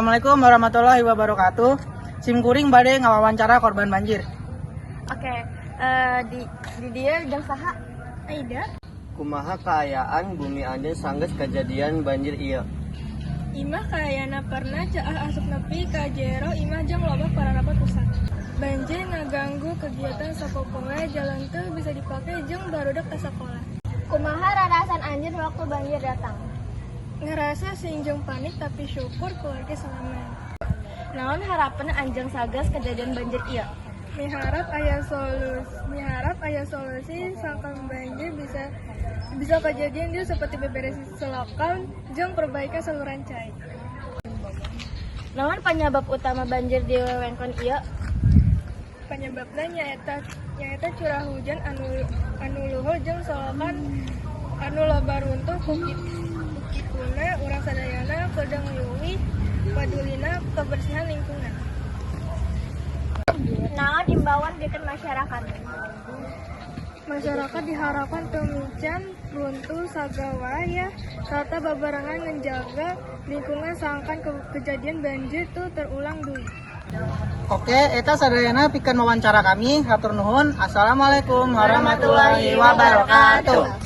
Assalamualaikum warahmatullahi wabarakatuh. Simkuring bade ngawawancara korban banjir. Oke, di dia jeung saha? Aida. Kumaha kaayaan Bumi Ande sanggeus kejadian banjir ieu? Imah kayana pernah caah asup nepi ka jero imah jeung loba pararapat pusat. Banjir ngaganggu kegiatan sapopoe, jalan teu bisa dipake jeung barudak ka sakola. Kumaha rarasan anjeun waktu banjir datang? Ngerasa singjung panik tapi syukur keluarga selamat. Naon harapan anjeun sagas kejadian banjir ieu? Miharap aya solusi sangkan banjir bisa kejadian dia seperti beberes selokan jeung perbaikan saluran cai. Naon penyebab utama banjir di wewengkon ieu? Penyebabna nyaeta curah hujan anu luhur jeung solokan anu loba runtuh kituna urang sadayana kudu ngeuwih padulina kebersihan lingkungan. Naon imbauan pikeun masyarakat? Masyarakat diharapkan pemican runtuh sagawaya serta babarengan menjaga lingkungan sangkan kejadian banjir itu terulang deui. Oke, eta sadayana pikeun wawancara kami. Hatur nuhun. Assalamualaikum warahmatullahi wabarakatuh.